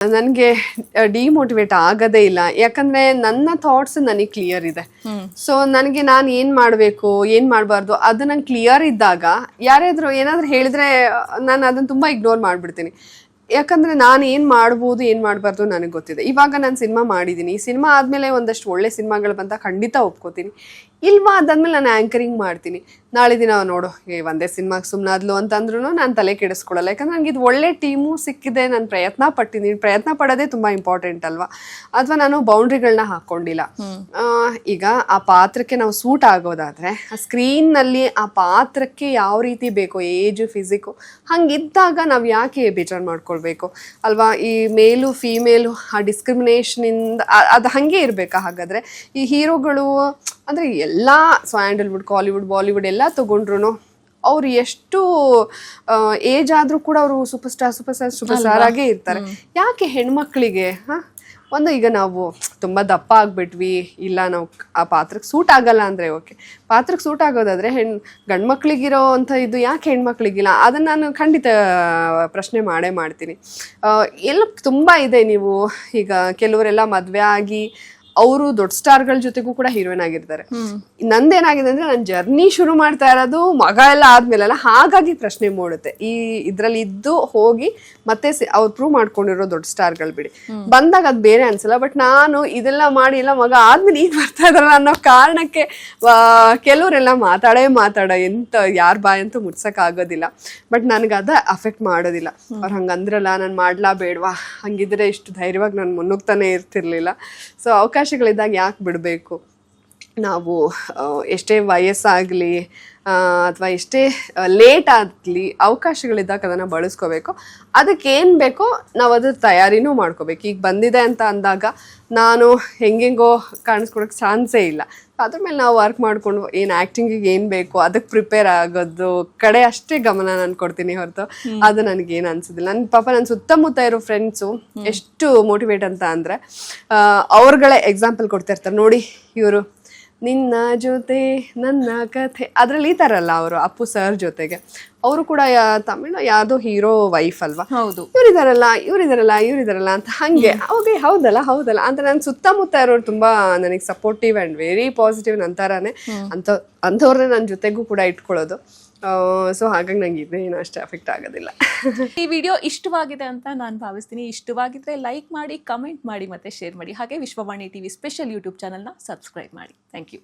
ನನಗೆ ಡಿಮೋಟಿವೇಟ್ ಆಗದೇ ಇಲ್ಲ, ಯಾಕಂದ್ರೆ ನನ್ನ ಥಾಟ್ಸ್ ನನಗೆ ಕ್ಲಿಯರ್ ಇದೆ. ಸೊ ನನಗೆ ನಾನು ಏನ್ ಮಾಡಬೇಕು ಏನ್ ಮಾಡಬಾರ್ದು ಅದು ನಂಗೆ ಕ್ಲಿಯರ್ ಇದ್ದಾಗ ಯಾರಾದ್ರೂ ಏನಾದ್ರೂ ಹೇಳಿದ್ರೆ ನಾನು ಅದನ್ನ ತುಂಬಾ ಇಗ್ನೋರ್ ಮಾಡ್ಬಿಡ್ತೀನಿ. ಯಾಕಂದ್ರೆ ನಾನು ಏನ್ ಮಾಡ್ಬೋದು ಏನ್ ಮಾಡಬಾರ್ದು ನನಗೆ ಗೊತ್ತಿದೆ. ಇವಾಗ ನಾನು ಸಿನಿಮಾ ಮಾಡಿದ್ದೀನಿ, ಈ ಸಿನಿಮಾ ಆದ್ಮೇಲೆ ಒಂದಷ್ಟು ಒಳ್ಳೆ ಸಿನಿಮಾಗಳು ಬಂತ ಖಂಡಿತ ಒಪ್ಕೋತೀನಿ. ಇಲ್ವಾ ಅದಾದ್ಮೇಲೆ ನಾನು ಆ್ಯಂಕರಿಂಗ್ ಮಾಡ್ತೀನಿ. ನಾಳೆ ದಿನ ನೋಡು ಒಂದೇ ಸಿನಿಮಾಗೆ ಸುಮ್ಮನಾದ್ಲು ಅಂತಂದ್ರೂ ನಾನು ತಲೆ ಕೆಡಿಸ್ಕೊಳ್ಳಲ್ಲ. ಯಾಕಂದ್ರೆ ನನಗೆ ಇದು ಒಳ್ಳೆ ಟೀಮು ಸಿಕ್ಕಿದೆ, ನಾನು ಪ್ರಯತ್ನ ಪಟ್ಟಿದ್ದೀನಿ. ಪ್ರಯತ್ನ ಪಡೋದೇ ತುಂಬ ಇಂಪಾರ್ಟೆಂಟ್ ಅಲ್ವಾ? ಅಥವಾ ನಾನು ಬೌಂಡ್ರಿಗಳನ್ನ ಹಾಕ್ಕೊಂಡಿಲ್ಲ. ಈಗ ಆ ಪಾತ್ರಕ್ಕೆ ನಾವು ಸೂಟ್ ಆಗೋದಾದರೆ ಆ ಸ್ಕ್ರೀನ್ನಲ್ಲಿ ಆ ಪಾತ್ರಕ್ಕೆ ಯಾವ ರೀತಿ ಬೇಕೋ ಏಜು ಫಿಸಿಕ್ಕು ಹಂಗಿದ್ದಾಗ ನಾವು ಯಾಕೆ ಬೇಜಾರು ಮಾಡ್ಕೊಳ್ಬೇಕು ಅಲ್ವಾ? ಈ ಮೇಲು ಫೀಮೇಲು ಆ ಡಿಸ್ಕ್ರಿಮಿನೇಷನಿಂದ ಅದು ಹಾಗೆ ಇರಬೇಕಾ? ಹಾಗಾದರೆ ಈ ಹೀರೋಗಳು ಅಂದರೆ ಎಲ್ಲ ಸ್ಯಾಂಡಲ್ವುಡ್, ಕಾಲಿವುಡ್, ಬಾಲಿವುಡ್ ಎಲ್ಲ ತೊಗೊಂಡ್ರು ಅವ್ರು ಎಷ್ಟು ಏಜ್ ಆದರೂ ಕೂಡ ಅವರು ಸೂಪರ್ ಸ್ಟಾರ್ ಆಗೇ ಇರ್ತಾರೆ. ಯಾಕೆ ಹೆಣ್ಮಕ್ಳಿಗೆ ಈಗ ನಾವು ತುಂಬ ದಪ್ಪ ಆಗ್ಬಿಟ್ವಿ, ಇಲ್ಲ ನಾವು ಆ ಪಾತ್ರಕ್ಕೆ ಸೂಟ್ ಆಗಲ್ಲ ಅಂದರೆ ಓಕೆ, ಪಾತ್ರಕ್ಕೆ ಸೂಟ್ ಆಗೋದಾದರೆ ಗಂಡು ಮಕ್ಳಿಗಿರೋ ಅಂಥ ಇದು ಯಾಕೆ ಹೆಣ್ಮಕ್ಳಿಗಿಲ್ಲ? ಅದನ್ನು ನಾನು ಖಂಡಿತ ಪ್ರಶ್ನೆ ಮಾಡ್ತೀನಿ. ಎಲ್ಲ ತುಂಬ ಇದೆ. ನೀವು ಈಗ ಕೆಲವರೆಲ್ಲ ಮದುವೆ ಆಗಿ ಅವರು ದೊಡ್ಡ ಸ್ಟಾರ್ಗಳ ಜೊತೆಗೂ ಕೂಡ ಹೀರೋಯಿನ್ ಆಗಿರ್ತಾರೆ. ನಂದೇನಾಗಿದೆ ಅಂದ್ರೆ ನಾನು ಜರ್ನಿ ಶುರು ಮಾಡ್ತಾ ಇರೋದು ಮಗ ಎಲ್ಲ ಆದ್ಮೇಲೆಲ್ಲ, ಹಾಗಾಗಿ ಪ್ರಶ್ನೆ ಮೂಡುತ್ತೆ. ಇದ್ರಲ್ಲಿ ಇದ್ದು ಹೋಗಿ ಮತ್ತೆ ಅವ್ರು ಪ್ರೂವ್ ಮಾಡ್ಕೊಂಡಿರೋ ದೊಡ್ಡ ಸ್ಟಾರ್ಗಳು ಬಿಡಿ ಬಂದಾಗ ಅದು ಬೇರೆ ಅನ್ಸಲ್ಲ. ಬಟ್ ನಾನು ಇದೆಲ್ಲ ಮಾಡಿ ಎಲ್ಲ ಮಗ ಆದ್ಮೇಲೆ ಈಗ ಬರ್ತಾ ಇದಾರಲ್ಲ ಅನ್ನೋ ಕಾರಣಕ್ಕೆ ಕೆಲವರೆಲ್ಲ ಮಾತಾಡ ಎಂತ ಯಾರ ಬಾಯ್ ಅಂತೂ ಮುಟ್ಸಕ್ ಆಗೋದಿಲ್ಲ. ಬಟ್ ನನಗೆ ಅದ ಅಫೆಕ್ಟ್ ಮಾಡೋದಿಲ್ಲ. ಅವ್ರು ಹಂಗಂದ್ರಲ್ಲ, ನಾನು ಮಾಡ್ಲಾ ಬೇಡವಾ, ಹಂಗಿದ್ರೆ ಇಷ್ಟು ಧೈರ್ಯವಾಗಿ ನಾನು ಮುನ್ನುಗ್ತಾನೆ ಇರ್ತಿರ್ಲಿಲ್ಲ. ಸೊ ಅವಕಾಶಗಳಿದ್ದಾಗ ಯಾಕೆ ಬಿಡಬೇಕು? ನಾವು ಎಷ್ಟೇ ವಯಸ್ಸಾಗಲಿ ಅಥವಾ ಎಷ್ಟೇ ಲೇಟ್ ಆಗಲಿ ಅವಕಾಶಗಳಿದ್ದಾಗ ಅದನ್ನು ಬಳಸ್ಕೋಬೇಕು. ಅದಕ್ಕೇನು ಬೇಕೋ ನಾವು ಅದ್ರ ತಯಾರಿನೂ ಮಾಡ್ಕೋಬೇಕು. ಈಗ ಬಂದಿದೆ ಅಂತ ಅಂದಾಗ ನಾನು ಹೆಂಗೆಂಗೋ ಕಾಣಿಸ್ಕೊಳಕ್ಕೆ ಚಾನ್ಸೇ ಇಲ್ಲ. ಅದ್ರ ಮೇಲೆ ನಾವು ವರ್ಕ್ ಮಾಡಿಕೊಂಡು ಏನು ಆ್ಯಕ್ಟಿಂಗಿಗೆ ಏನು ಬೇಕು ಅದಕ್ಕೆ ಪ್ರಿಪೇರ್ ಆಗೋದು ಕಡೆ ಅಷ್ಟೇ ಗಮನ ನಾನು ಕೊಡ್ತೀನಿ ಹೊರತು ಅದು ನನಗೇನು ಅನ್ಸೋದಿಲ್ಲ. ನನ್ನ ಸುತ್ತಮುತ್ತ ಇರೋ ಫ್ರೆಂಡ್ಸು ಎಷ್ಟು ಮೋಟಿವೇಟ್ ಅಂತ ಅಂದರೆ ಅವ್ರುಗಳೇ ಎಕ್ಸಾಂಪಲ್ ಕೊಡ್ತಾ ಇರ್ತಾರೆ. ನೋಡಿ ಇವರು ನಿನ್ನ ಜೊತೆ ನನ್ನ ಕಥೆ ಅದರಲ್ಲಿ ಈ ಥರ ಅಲ್ಲ, ಅವರು ಅಪ್ಪು ಸರ್ ಜೊತೆಗೆ ಅವರು ಕೂಡ ತಮಿಳು ಯಾವುದೋ ಹೀರೋ ವೈಫ್ ಅಲ್ವಾ, ಹೌದು, ಇವರಿದಾರಲ್ಲ ಅಂತ ಹಾಗೆ ಓಕೆ ಹೌದಲ್ಲ ಅಂತ ನನ್ನ ಸುತ್ತಮುತ್ತ ಇರೋರು ತುಂಬಾ ನನಗೆ ಸಪೋರ್ಟಿವ್ ಆ್ಯಂಡ್ ವೆರಿ ಪಾಸಿಟಿವ್ ನಂತರನೇ ಅಂಥವ್ರನ್ನೇ ನನ್ನ ಜೊತೆಗೂ ಕೂಡ ಇಟ್ಕೊಳ್ಳೋದು. ಸೊ ಹಾಗಾಗಿ ನಂಗೆ ಇದೇನು ಅಷ್ಟೇ ಅಫೆಕ್ಟ್ ಆಗೋದಿಲ್ಲ. ಈ ವಿಡಿಯೋ ಇಷ್ಟವಾಗಿದೆ ಅಂತ ನಾನು ಭಾವಿಸ್ತೀನಿ. ಇಷ್ಟವಾಗಿದ್ರೆ ಲೈಕ್ ಮಾಡಿ, ಕಮೆಂಟ್ ಮಾಡಿ, ಮತ್ತೆ ಶೇರ್ ಮಾಡಿ. ಹಾಗೆ ವಿಶ್ವವಾಣಿ ಟಿವಿ ಸ್ಪೆಷಲ್ ಯೂಟ್ಯೂಬ್ ಚಾನಲ್ನ ಸಬ್ಸ್ಕ್ರೈಬ್ ಮಾಡಿ. Thank you.